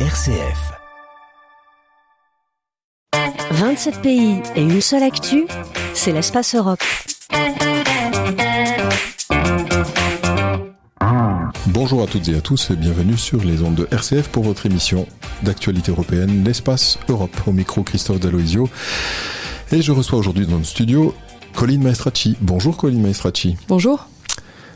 RCF. 27 pays et une seule actu, c'est l'Espace Europe. Bonjour à toutes et à tous et bienvenue sur les ondes de RCF pour votre émission d'actualité européenne, l'Espace Europe. Au micro, Christophe D'Aloisio. Et je reçois aujourd'hui dans le studio Colline Maestracci. Bonjour Colline Maestracci. Bonjour.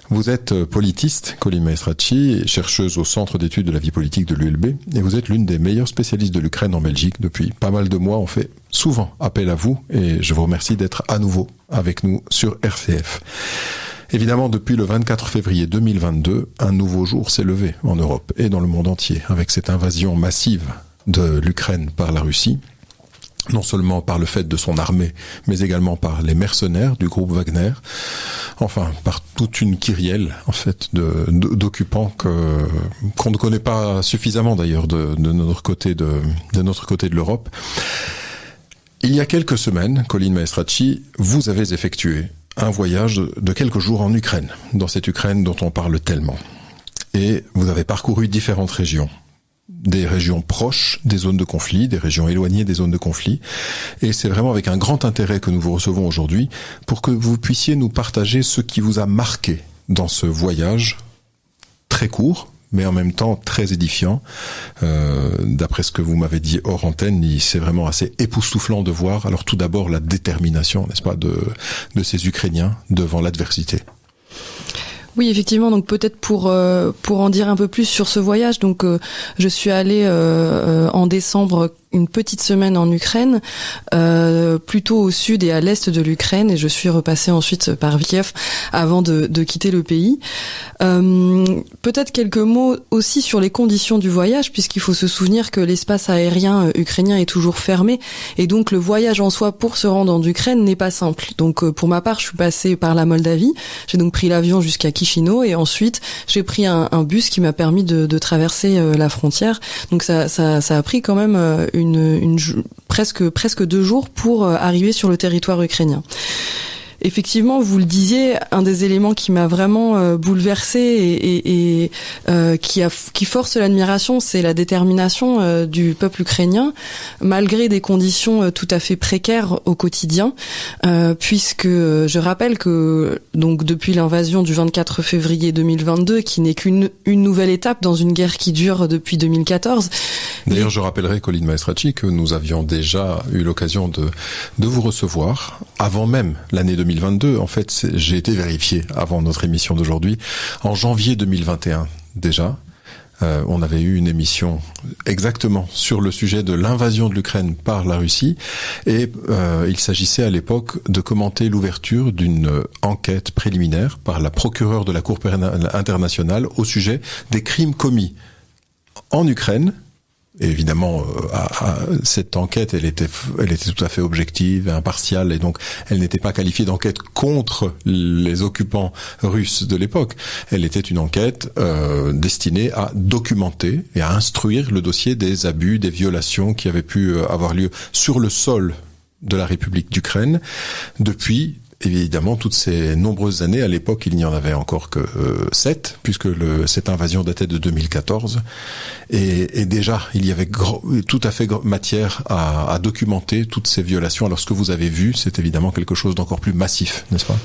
Vous êtes politiste, Colline Maestracci, chercheuse au Centre d'études de la vie politique de l'ULB, et vous êtes l'une des meilleures spécialistes de l'Ukraine en Belgique. Depuis pas mal de mois, on fait souvent appel à vous, et je vous remercie d'être à nouveau avec nous sur RCF. Évidemment, depuis le 24 février 2022, un nouveau jour s'est levé en Europe et dans le monde entier, avec cette invasion massive de l'Ukraine par la Russie. Non seulement par le fait de son armée, mais également par les mercenaires du groupe Wagner. Enfin, par toute une kyrielle, en fait, d'occupants qu'on ne connaît pas suffisamment d'ailleurs de notre côté de l'Europe. Il y a quelques semaines, Colline Maestracci, vous avez effectué un voyage de quelques jours en Ukraine, dans cette Ukraine dont on parle tellement. Et vous avez parcouru différentes régions. Des régions proches des zones de conflit, des régions éloignées des zones de conflit. Et c'est vraiment avec un grand intérêt que nous vous recevons aujourd'hui pour que vous puissiez nous partager ce qui vous a marqué dans ce voyage très court, mais en même temps très édifiant. D'après ce que vous m'avez dit hors antenne, c'est vraiment assez époustouflant de voir, alors tout d'abord la détermination, n'est-ce pas, de ces Ukrainiens devant l'adversité. Oui, effectivement. Donc peut-être pour en dire un peu plus sur ce voyage. Donc je suis allée en décembre une petite semaine en Ukraine, plutôt au sud et à l'est de l'Ukraine, et je suis repassée ensuite par Kiev avant de quitter le pays. Peut-être quelques mots aussi sur les conditions du voyage, puisqu'il faut se souvenir que l'espace aérien ukrainien est toujours fermé, et donc le voyage en soi pour se rendre en Ukraine n'est pas simple. Donc pour ma part, je suis passée par la Moldavie, j'ai donc pris l'avion jusqu'à Chisinau, et ensuite j'ai pris un bus qui m'a permis de traverser la frontière. Donc ça a pris quand même presque 2 jours pour arriver sur le territoire ukrainien. Effectivement, vous le disiez, un des éléments qui m'a vraiment bouleversée et qui force l'admiration, c'est la détermination du peuple ukrainien, malgré des conditions tout à fait précaires au quotidien, puisque je rappelle que donc depuis l'invasion du 24 février 2022, qui n'est qu'une nouvelle étape dans une guerre qui dure depuis 2014. D'ailleurs, je rappellerai, Colline Maestracci, que nous avions déjà eu l'occasion de vous recevoir avant même l'année 2022. En fait, j'ai été vérifié avant notre émission d'aujourd'hui. En janvier 2021, déjà, on avait eu une émission exactement sur le sujet de l'invasion de l'Ukraine par la Russie. Et il s'agissait à l'époque de commenter l'ouverture d'une enquête préliminaire par la procureure de la Cour pénale internationale au sujet des crimes commis en Ukraine. Et évidemment, cette enquête, elle était tout à fait objective et impartiale, et donc elle n'était pas qualifiée d'enquête contre les occupants russes de l'époque. Elle était une enquête destinée à documenter et à instruire le dossier des abus, des violations qui avaient pu avoir lieu sur le sol de la République d'Ukraine depuis, évidemment, toutes ces nombreuses années. À l'époque, il n'y en avait encore que 7, puisque cette invasion datait de 2014. Et déjà, il y avait tout à fait matière à documenter toutes ces violations. Alors, ce que vous avez vu, c'est évidemment quelque chose d'encore plus massif, n'est-ce pas ?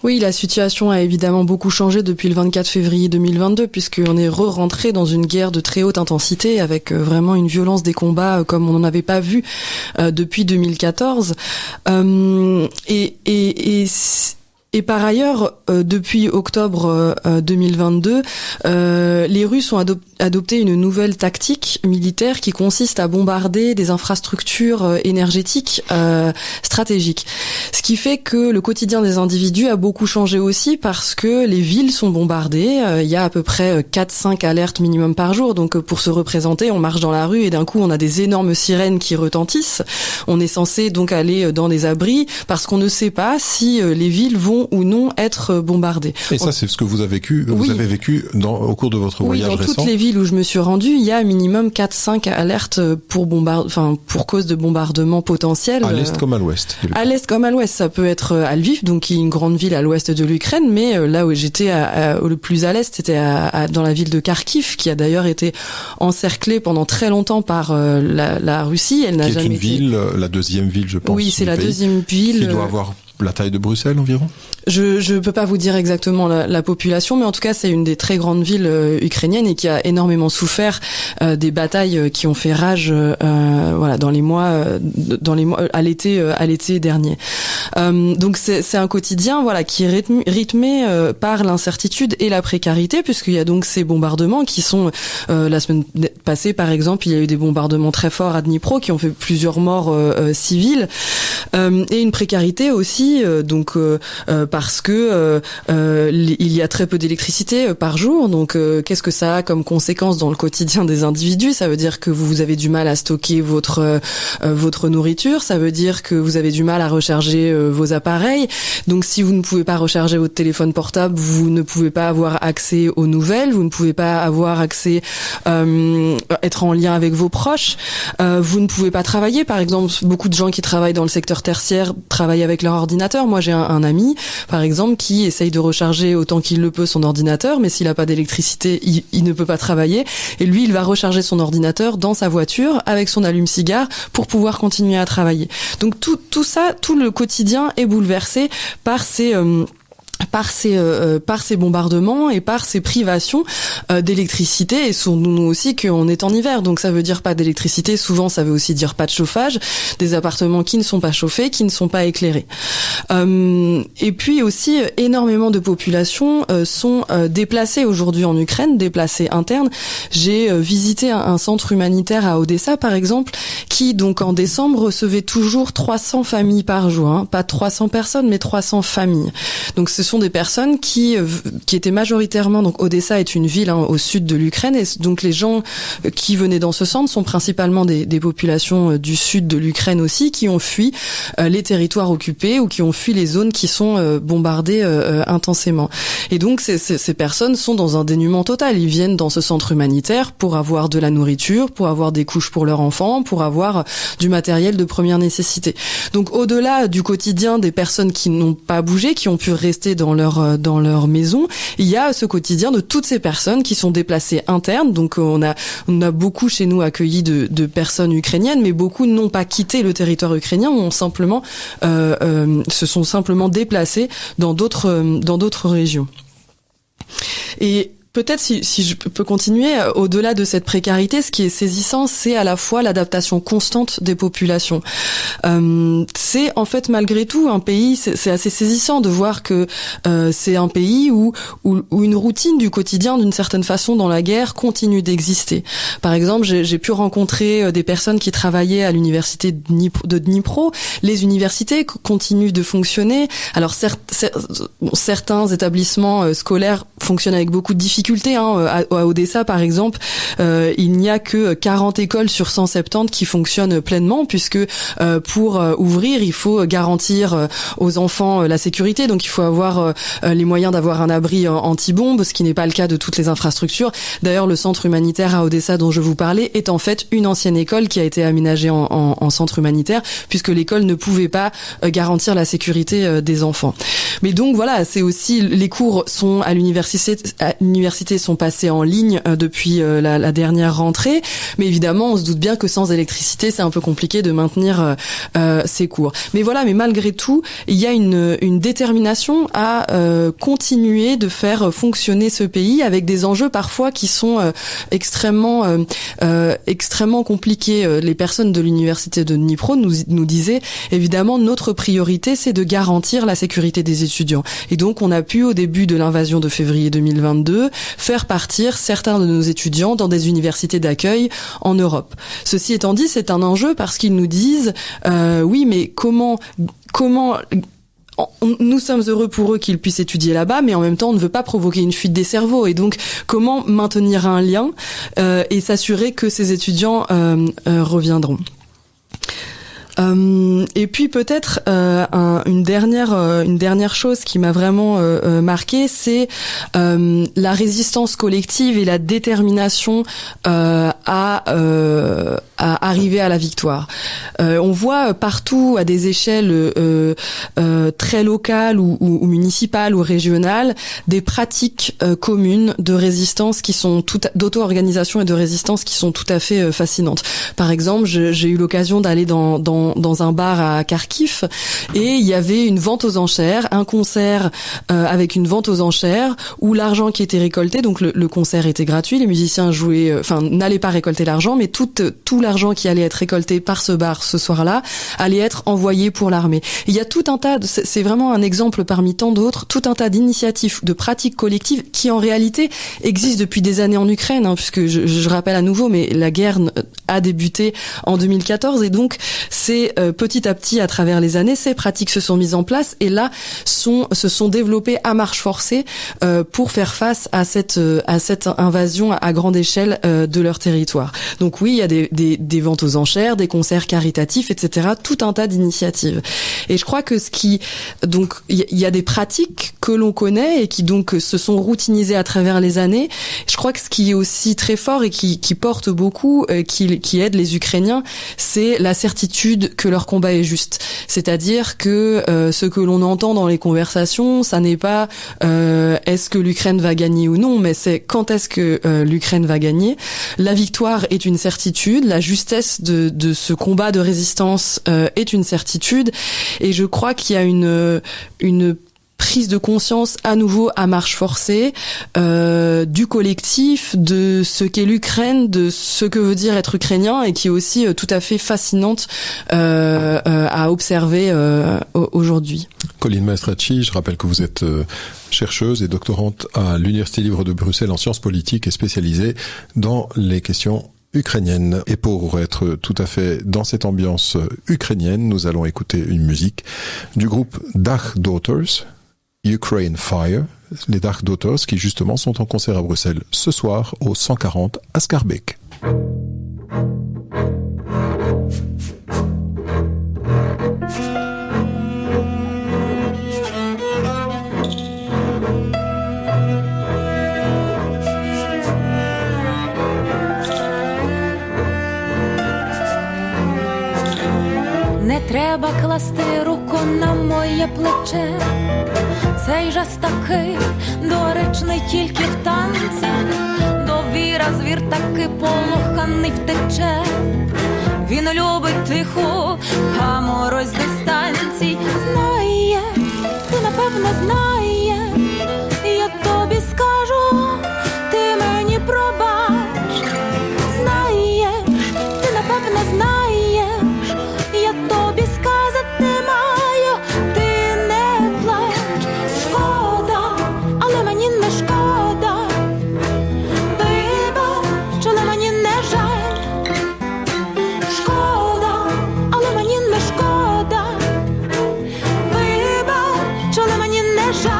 Oui, la situation a évidemment beaucoup changé depuis le 24 février 2022, puisqu'on est rentré dans une guerre de très haute intensité, avec vraiment une violence des combats comme on n'en avait pas vu depuis 2014. Et par ailleurs, depuis octobre 2022, les Russes ont adopté une nouvelle tactique militaire qui consiste à bombarder des infrastructures énergétiques stratégiques. Ce qui fait que le quotidien des individus a beaucoup changé aussi, parce que les villes sont bombardées. Il y a à peu près 4-5 alertes minimum par jour. Donc pour se représenter, on marche dans la rue et d'un coup on a des énormes sirènes qui retentissent. On est censé donc aller dans des abris parce qu'on ne sait pas si les villes vont ou non être être bombardés. Et ça, c'est ce que vous avez vécu, au cours de votre voyage récent. Dans toutes les villes où je me suis rendue, il y a minimum 4-5 alertes pour cause de bombardement potentiel. À l'est comme à l'ouest. À l'est comme à l'ouest, ça peut être à Lviv, donc qui est une grande ville à l'ouest de l'Ukraine, mais là où j'étais le plus à l'est, c'était dans la ville de Kharkiv, qui a d'ailleurs été encerclée pendant très longtemps par la Russie. Elle n'a jamais été... Qui est une ville, la deuxième ville, je pense. Oui, c'est la deuxième ville. Qui doit avoir la taille de Bruxelles environ? Je peux pas vous dire exactement la population, mais en tout cas c'est une des très grandes villes ukrainiennes et qui a énormément souffert des batailles qui ont fait rage dans les mois à l'été dernier. Donc c'est un quotidien qui est rythmé par l'incertitude et la précarité, puisqu'il y a donc ces bombardements qui sont la semaine passée par exemple, il y a eu des bombardements très forts à Dnipro qui ont fait plusieurs morts civiles et une précarité aussi parce que il y a très peu d'électricité par jour. Donc qu'est-ce que ça a comme conséquence dans le quotidien des individus? Ça veut dire que vous avez du mal à stocker votre nourriture, ça veut dire que vous avez du mal à recharger vos appareils. Donc si vous ne pouvez pas recharger votre téléphone portable, vous ne pouvez pas avoir accès aux nouvelles, vous ne pouvez pas avoir accès être en lien avec vos proches, vous ne pouvez pas travailler. Par exemple, beaucoup de gens qui travaillent dans le secteur tertiaire travaillent avec leur ordinateur. Moi, j'ai un ami, par exemple, qui essaye de recharger autant qu'il le peut son ordinateur, mais s'il n'a pas d'électricité, il ne peut pas travailler. Et lui, il va recharger son ordinateur dans sa voiture avec son allume-cigare pour pouvoir continuer à travailler. Donc tout ça, tout le quotidien est bouleversé par ces bombardements et par ces privations d'électricité, et nous aussi qu'on est en hiver, donc ça veut dire pas d'électricité, souvent ça veut aussi dire pas de chauffage, des appartements qui ne sont pas chauffés, qui ne sont pas éclairés. Et puis aussi énormément de populations sont déplacées aujourd'hui en Ukraine, déplacées internes. J'ai visité un centre humanitaire à Odessa par exemple, qui donc en décembre recevait toujours 300 familles par jour, pas 300 personnes mais 300 familles. Donc ce sont des personnes qui étaient majoritairement, donc Odessa est une ville au sud de l'Ukraine, et donc les gens qui venaient dans ce centre sont principalement des populations du sud de l'Ukraine aussi, qui ont fui les territoires occupés ou qui ont fui les zones qui sont bombardées intensément. Et donc ces personnes sont dans un dénuement total. Ils viennent dans ce centre humanitaire pour avoir de la nourriture, pour avoir des couches pour leurs enfants, pour avoir du matériel de première nécessité. Donc au-delà du quotidien des personnes qui n'ont pas bougé, qui ont pu rester dans leur maison, il y a ce quotidien de toutes ces personnes qui sont déplacées internes. Donc on a beaucoup chez nous accueilli de personnes ukrainiennes, mais beaucoup n'ont pas quitté le territoire ukrainien, se sont simplement déplacés dans d'autres régions. Et peut-être si je peux continuer, au-delà de cette précarité, ce qui est saisissant, c'est à la fois l'adaptation constante des populations. C'est en fait malgré tout un pays, c'est assez saisissant de voir que c'est un pays où une routine du quotidien, d'une certaine façon, dans la guerre, continue d'exister. Par exemple, j'ai pu rencontrer des personnes qui travaillaient à l'université de Dnipro. Les universités continuent de fonctionner. Alors certains établissements scolaires fonctionnent avec beaucoup de difficultés. À Odessa, par exemple, il n'y a que 40 écoles sur 170 qui fonctionnent pleinement, puisque pour ouvrir, il faut garantir aux enfants la sécurité. Donc, il faut avoir les moyens d'avoir un abri anti-bombe, ce qui n'est pas le cas de toutes les infrastructures. D'ailleurs, le centre humanitaire à Odessa dont je vous parlais est en fait une ancienne école qui a été aménagée en centre humanitaire, puisque l'école ne pouvait pas garantir la sécurité des enfants. Mais donc voilà, c'est aussi les cours sont à l'université sont passés en ligne depuis la dernière rentrée, mais évidemment on se doute bien que sans électricité c'est un peu compliqué de maintenir ces cours. Mais voilà, mais malgré tout il y a une détermination à continuer de faire fonctionner ce pays avec des enjeux parfois qui sont extrêmement compliqués. Les personnes de l'université de Dnipro nous disaient évidemment notre priorité c'est de garantir la sécurité des étudiants, et donc on a pu au début de l'invasion de février 2022 faire partir certains de nos étudiants dans des universités d'accueil en Europe. Ceci étant dit, c'est un enjeu parce qu'ils nous disent oui, mais comment nous sommes heureux pour eux qu'ils puissent étudier là-bas, mais en même temps on ne veut pas provoquer une fuite des cerveaux, et donc comment maintenir un lien et s'assurer que ces étudiants reviendront. Et puis peut-être une dernière chose qui m'a vraiment marquée, c'est la résistance collective et la détermination à arriver à la victoire. On voit partout à des échelles très locales ou municipales ou régionales des pratiques communes de résistance qui sont d'auto-organisation et de résistance qui sont tout à fait fascinantes. Par exemple, j'ai eu l'occasion d'aller dans un bar à Kharkiv et il y avait une vente aux enchères, un concert avec une vente aux enchères où l'argent qui était récolté, donc le concert était gratuit, les musiciens n'allaient pas récolter l'argent, mais tout l'argent qui allait être récolté par ce bar ce soir-là allait être envoyé pour l'armée. Il y a tout un tas, c'est vraiment un exemple parmi tant d'autres, tout un tas d'initiatives, de pratiques collectives qui en réalité existent depuis des années en Ukraine, puisque je rappelle à nouveau, mais la guerre a débuté en 2014 et donc c'est petit à petit à travers les années, ces pratiques se sont mises en place et là se sont développées à marche forcée pour faire face à cette invasion à grande échelle de leur territoire. Donc oui, il y a des ventes aux enchères, des concerts caritatifs, etc. Tout un tas d'initiatives. Et je crois que donc il y a des pratiques que l'on connaît et qui donc se sont routinisées à travers les années. Je crois que ce qui est aussi très fort et qui porte beaucoup, qui aide les Ukrainiens, c'est la certitude que leur combat est juste. C'est-à-dire que ce que l'on entend dans les conversations, ça n'est pas est-ce que l'Ukraine va gagner ou non, mais c'est quand est-ce que l'Ukraine va gagner. La victoire est une certitude, la justesse de ce combat de résistance est une certitude, et je crois qu'il y a une prise de conscience à nouveau à marche forcée du collectif, de ce qu'est l'Ukraine, de ce que veut dire être ukrainien, et qui est aussi tout à fait fascinante à observer aujourd'hui. Colline Maestracci, je rappelle que vous êtes chercheuse et doctorante à l'Université libre de Bruxelles en sciences politiques et spécialisée dans les questions ukrainienne. Et pour être tout à fait dans cette ambiance ukrainienne, nous allons écouter une musique du groupe Dach Daughters, Ukraine Fire, les Dach Daughters qui justement sont en concert à Bruxelles ce soir au 140 à Schaerbeek. Не треба класти руку на моє плече. Цей жест такий доречний тільки в танці. Довіра, звір таки полоханий втече. Він любить тиху, а морозь дистанцій. Знає, ти напевно знаєш, я тобі скажу, ти мені пробач. Знаєш, ти напевно знаєш, я тобі сказати маю, ти не плач. Шкода, але мені не шкода. Вибач, але мені не жаль. Шкода, але мені не шкода. Вибач, але мені не жаль.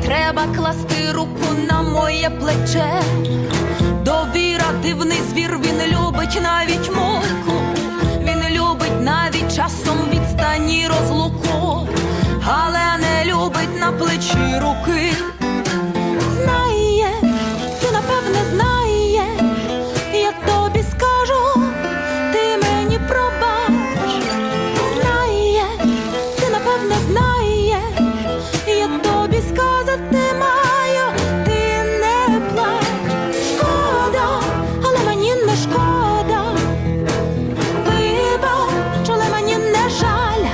Треба класти руку на моє плече. Довіра, дивний звір, він любить навіть муку. Він любить навіть часом відстані розлуку. Але не любить на плечі руки. Знаєш, ти напевне знаєш, я тобі скажу, ти мені пробач. Знаєш, ти напевне знаєш, я тобі сказати маю, ти не плач. Шкода, але мені не шкода. Вибач, але мені не жаль.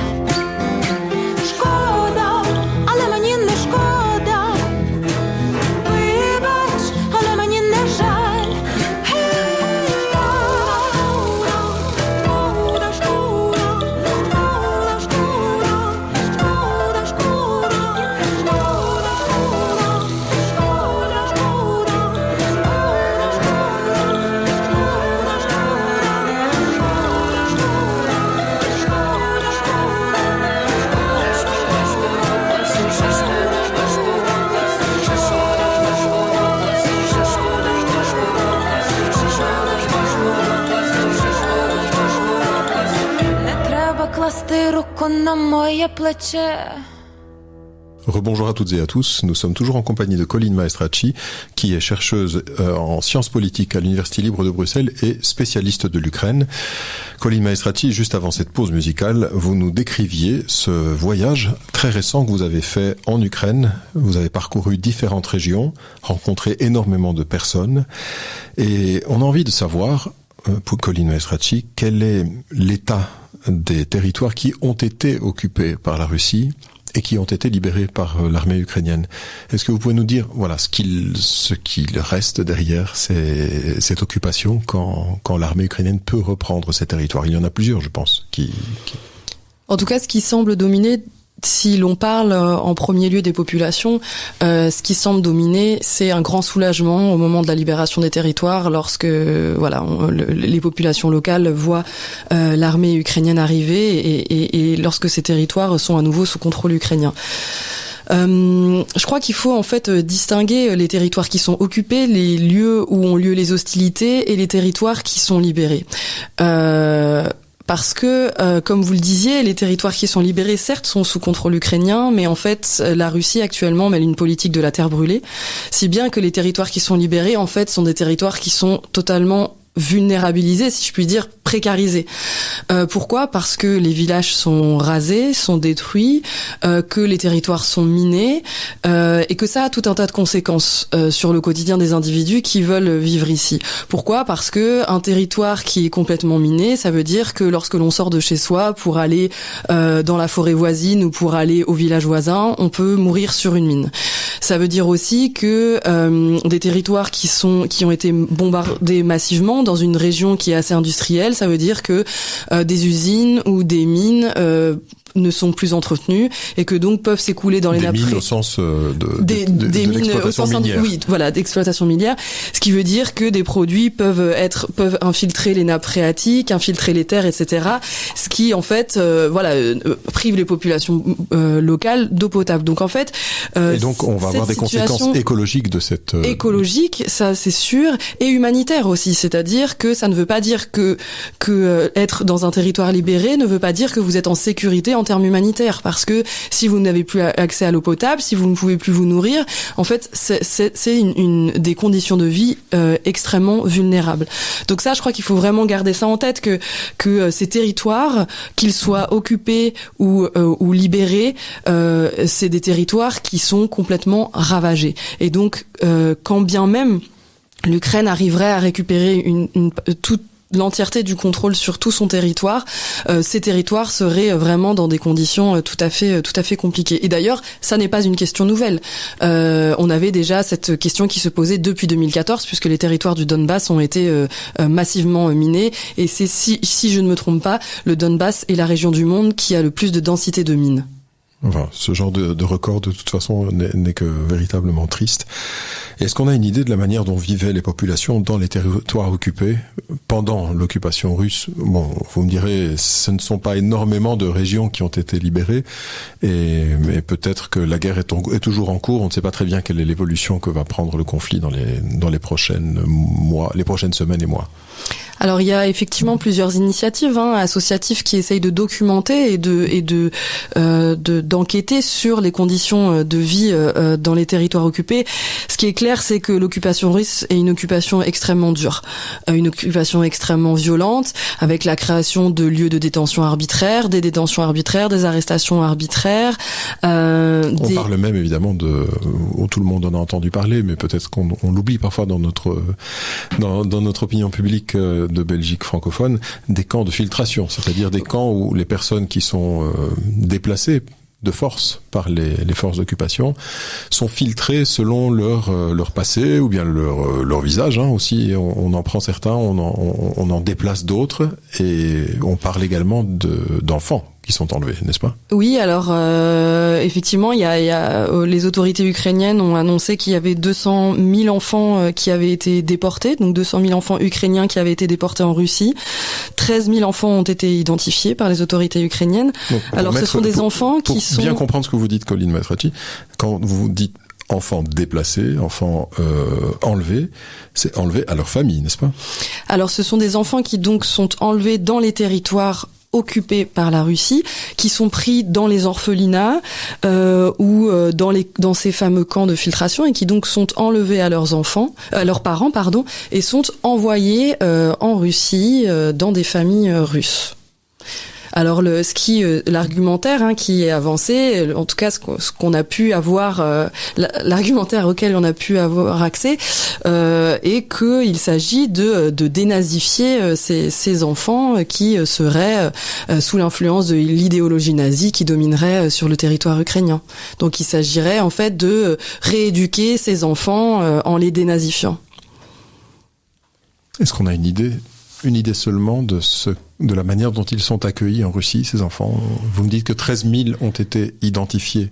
Шкода, але мені не шкода. покласти руку на моє плече. Rebonjour à toutes et à tous, nous sommes toujours en compagnie de Colline Maestracci, qui est chercheuse en sciences politiques à l'Université libre de Bruxelles et spécialiste de l'Ukraine. Colline Maestracci, juste avant cette pause musicale, vous nous décriviez ce voyage très récent que vous avez fait en Ukraine. Vous avez parcouru différentes régions, rencontré énormément de personnes, et on a envie de savoir, pour Colline Maestracci, quel est l'état des territoires qui ont été occupés par la Russie et qui ont été libérés par l'armée ukrainienne. Est-ce que vous pouvez nous dire, voilà, ce qu'il reste derrière cette occupation quand l'armée ukrainienne peut reprendre ces territoires? Il y en a plusieurs, je pense, En tout cas, ce qui semble dominer, si l'on parle en premier lieu des populations, ce qui semble dominer, c'est un grand soulagement au moment de la libération des territoires, lorsque les populations locales voient l'armée ukrainienne arriver et lorsque ces territoires sont à nouveau sous contrôle ukrainien. Je crois qu'il faut en fait distinguer les territoires qui sont occupés, les lieux où ont lieu les hostilités et les territoires qui sont libérés. Parce que, comme vous le disiez, les territoires qui sont libérés, certes, sont sous contrôle ukrainien, mais en fait, la Russie actuellement mène une politique de la terre brûlée, si bien que les territoires qui sont libérés, en fait, sont des territoires qui sont totalement vulnérabilisés, si je puis dire, précarisés. Pourquoi ? Parce que les villages sont rasés, sont détruits, que les territoires sont minés, et que ça a tout un tas de conséquences sur le quotidien des individus qui veulent vivre ici. Pourquoi ? Parce que un territoire qui est complètement miné, ça veut dire que lorsque l'on sort de chez soi pour aller dans la forêt voisine ou pour aller au village voisin, on peut mourir sur une mine. Ça veut dire aussi que des territoires qui ont été bombardés massivement dans une région qui est assez industrielle, ça veut dire que des usines ou des mines ne sont plus entretenues et que donc peuvent s'écouler dans les nappes. Des mines au sens des mines au sens minière. Oui, voilà, d'exploitation minière, ce qui veut dire que des produits peuvent infiltrer les nappes phréatiques, infiltrer les terres, etc. Ce qui en fait prive les populations locales d'eau potable. Donc en fait et donc on va avoir des conséquences écologiques de cette écologique, ça c'est sûr, et humanitaire aussi, c'est-à-dire que ça ne veut pas dire que être dans un territoire libéré ne veut pas dire que vous êtes en sécurité en termes humanitaires, parce que si vous n'avez plus accès à l'eau potable, si vous ne pouvez plus vous nourrir, en fait, c'est une des conditions de vie extrêmement vulnérables. Donc ça, je crois qu'il faut vraiment garder ça en tête, que ces territoires, qu'ils soient occupés ou libérés, c'est des territoires qui sont complètement ravagés. Et donc, quand bien même l'Ukraine arriverait à récupérer toute l'entièreté du contrôle sur tout son territoire, ces territoires seraient vraiment dans des conditions tout à fait compliquées. Et d'ailleurs, ça n'est pas une question nouvelle. On avait déjà cette question qui se posait depuis 2014, puisque les territoires du Donbass ont été massivement minés. Et c'est, si je ne me trompe pas, le Donbass est la région du monde qui a le plus de densité de mines. Enfin, ce genre de record, de toute façon, n'est que véritablement triste. Est-ce qu'on a une idée de la manière dont vivaient les populations dans les territoires occupés pendant l'occupation russe? Bon, vous me direz, ce ne sont pas énormément de régions qui ont été libérées, mais peut-être que la guerre est toujours en cours. On ne sait pas très bien quelle est l'évolution que va prendre le conflit dans les prochaines semaines et mois. Alors il y a effectivement plusieurs initiatives associatives qui essayent de documenter et d'enquêter sur les conditions de vie dans les territoires occupés. Ce qui est clair, c'est que l'occupation russe est une occupation extrêmement dure, une occupation extrêmement violente, avec la création de lieux de détention arbitraires, des détentions arbitraires, des arrestations arbitraires. On parle même évidemment tout le monde en a entendu parler, mais peut-être qu'on l'oublie parfois dans notre opinion publique de Belgique francophone, des camps de filtration, c'est-à-dire des camps où les personnes qui sont déplacées de force par les forces d'occupation sont filtrées selon leur passé ou bien leur visage aussi. On en prend certains, on en déplace d'autres, et on parle également d'enfants qui sont enlevés, n'est-ce pas? Oui, alors effectivement, il y a les autorités ukrainiennes ont annoncé qu'il y avait 200 000 enfants qui avaient été déportés, donc 200 000 enfants ukrainiens qui avaient été déportés en Russie. 13 000 enfants ont été identifiés par les autorités ukrainiennes. Donc, alors ce sont des enfants qui sont... Pour bien comprendre ce que vous dites, Colline Maestracci, quand vous dites enfants déplacés, enfants enlevés, c'est enlevés à leur famille, n'est-ce pas? Alors ce sont des enfants qui donc sont enlevés dans les territoires occupés par la Russie, qui sont pris dans les orphelinats ou dans ces fameux camps de filtration et qui donc sont enlevés à leurs parents, et sont envoyés en Russie dans des familles russes. Alors l'argumentaire qui est avancé, en tout cas ce qu'on a pu avoir, l'argumentaire auquel on a pu avoir accès, est qu'il s'agit de dénazifier ces enfants qui seraient sous l'influence de l'idéologie nazie qui dominerait sur le territoire ukrainien. Donc il s'agirait en fait de rééduquer ces enfants en les dénazifiant. Est-ce qu'on a une idée seulement de la manière dont ils sont accueillis en Russie, ces enfants? Vous me dites que 13 000 ont été identifiés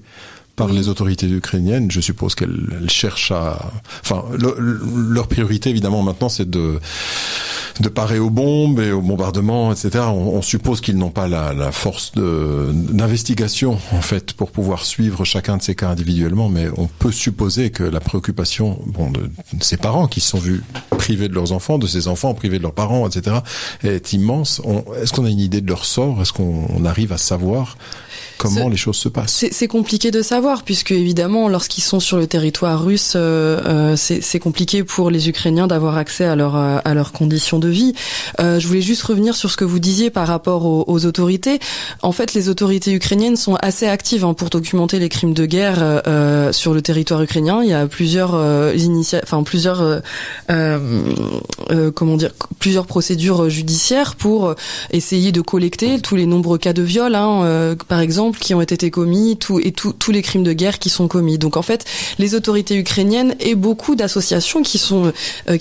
par les autorités ukrainiennes. Je suppose qu'elles cherchent leur priorité, évidemment, maintenant, c'est de parer aux bombes et aux bombardements, etc. On suppose qu'ils n'ont pas la force d'investigation, en fait, pour pouvoir suivre chacun de ces cas individuellement, mais on peut supposer que la préoccupation, de ces parents qui se sont vus privés de leurs enfants, de ces enfants privés de leurs parents, etc., est immense. Est-ce qu'on a une idée de leur sort? Est-ce qu'on arrive à savoir comment les choses se passent? C'est compliqué de savoir, puisque évidemment, lorsqu'ils sont sur le territoire russe, c'est compliqué pour les Ukrainiens d'avoir accès à leurs conditions de vie. Je voulais juste revenir sur ce que vous disiez par rapport aux autorités. En fait, les autorités ukrainiennes sont assez actives pour documenter les crimes de guerre sur le territoire ukrainien. Il y a plusieurs procédures judiciaires pour essayer de collecter tous les nombreux cas de viol, par exemple, qui ont été commis, tous les crimes de guerre qui sont commis. Donc en fait, les autorités ukrainiennes et beaucoup d'associations qui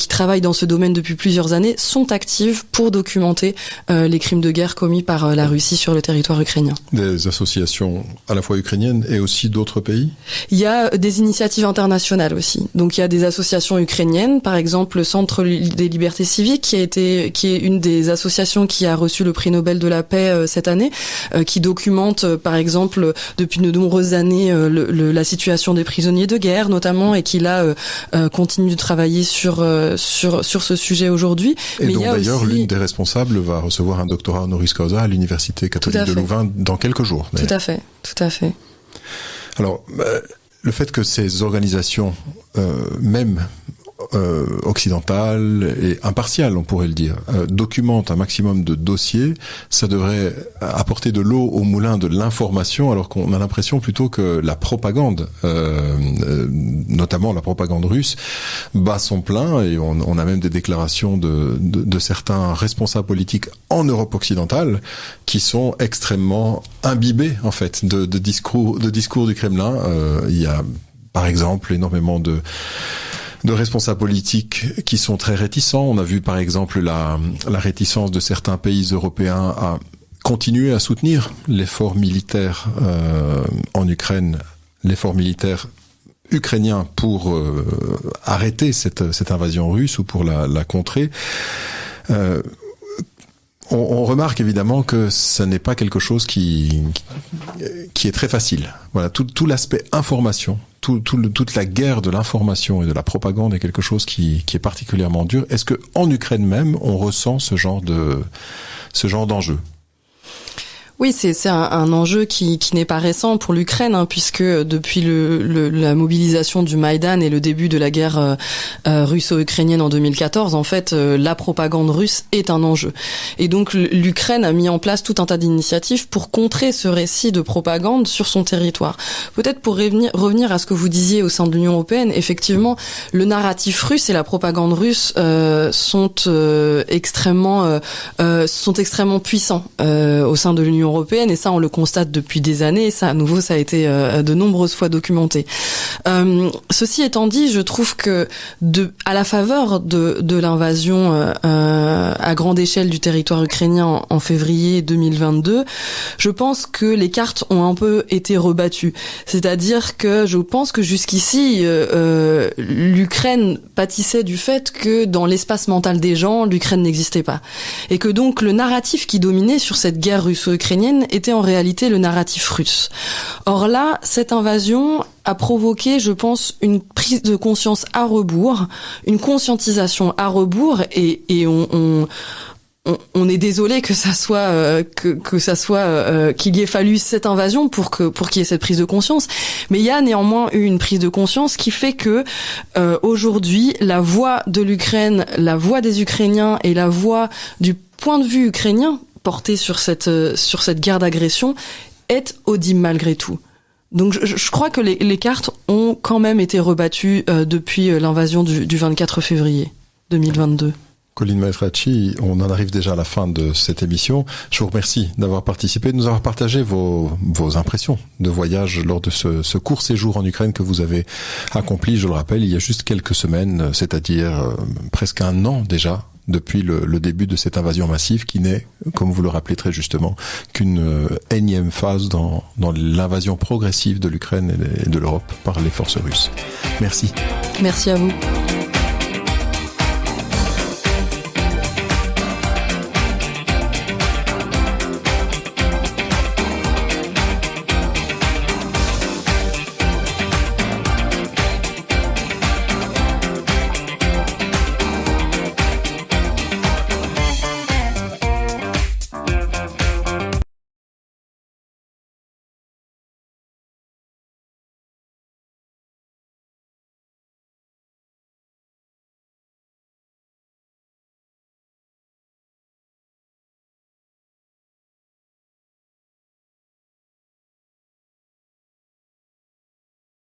travaillent dans ce domaine depuis plusieurs années sont actives pour documenter les crimes de guerre commis par la Russie sur le territoire ukrainien. Des associations à la fois ukrainiennes et aussi d'autres pays? Il y a des initiatives internationales aussi. Donc il y a des associations ukrainiennes, par exemple le Centre des libertés civiques qui est une des associations qui a reçu le prix Nobel de la paix cette année, qui documente par exemple depuis de nombreuses années la situation des prisonniers de guerre notamment, et qui là continue de travailler sur ce sujet aujourd'hui. Et dont d'ailleurs aussi... l'une des responsables va recevoir un doctorat honoris causa à l'Université catholique de Louvain dans quelques jours. Tout à fait. Alors, le fait que ces organisations, même occidentale et impartiale, on pourrait le dire, documente un maximum de dossiers, ça devrait apporter de l'eau au moulin de l'information, alors qu'on a l'impression plutôt que la propagande, notamment la propagande russe, bat son plein, et on a même des déclarations de certains responsables politiques en Europe occidentale qui sont extrêmement imbibés, en fait, de discours du Kremlin. Il y a, par exemple, énormément de responsables politiques qui sont très réticents. On a vu par exemple la réticence de certains pays européens à continuer à soutenir l'effort militaire en Ukraine, l'effort militaire ukrainien pour arrêter cette invasion russe ou pour la contrer. On remarque évidemment que ce n'est pas quelque chose qui est très facile. Voilà, tout l'aspect information, toute la guerre de l'information et de la propagande est quelque chose qui est particulièrement dur. Est-ce que en Ukraine même, on ressent ce genre d'enjeu? Oui, c'est un enjeu qui n'est pas récent pour l'Ukraine, puisque depuis la mobilisation du Maïdan et le début de la guerre russo-ukrainienne en 2014, en fait, la propagande russe est un enjeu. Et donc l'Ukraine a mis en place tout un tas d'initiatives pour contrer ce récit de propagande sur son territoire. Peut-être pour revenir à ce que vous disiez au sein de l'Union européenne, effectivement, le narratif russe et la propagande russe sont extrêmement puissants au sein de l'Union européenne, et ça on le constate depuis des années, et ça à nouveau ça a été de nombreuses fois documenté. Ceci étant dit, je trouve que à la faveur de l'invasion à grande échelle du territoire ukrainien en février 2022, je pense que les cartes ont un peu été rebattues. C'est-à-dire que je pense que jusqu'ici l'Ukraine pâtissait du fait que dans l'espace mental des gens, l'Ukraine n'existait pas. Et que donc le narratif qui dominait sur cette guerre russo-ukrainienne était en réalité le narratif russe. Or là, cette invasion a provoqué, je pense, une prise de conscience à rebours, une conscientisation à rebours, et on est désolé que ça soit qu'il y ait fallu cette invasion pour qu'il y ait cette prise de conscience, mais il y a néanmoins eu une prise de conscience qui fait que aujourd'hui la voix de l'Ukraine, la voix des Ukrainiens et la voix du point de vue ukrainien portée sur cette guerre d'agression est audible malgré tout. Donc je crois que les cartes ont quand même été rebattues depuis l'invasion du 24 février 2022. Colline Maestracci, on en arrive déjà à la fin de cette émission. Je vous remercie d'avoir participé, de nous avoir partagé vos impressions de voyage lors de ce court séjour en Ukraine que vous avez accompli, je le rappelle, il y a juste quelques semaines, c'est-à-dire presque un an déjà, depuis le début de cette invasion massive qui n'est, comme vous le rappelez très justement, qu'une énième phase dans l'invasion progressive de l'Ukraine et de l'Europe par les forces russes. Merci. Merci à vous.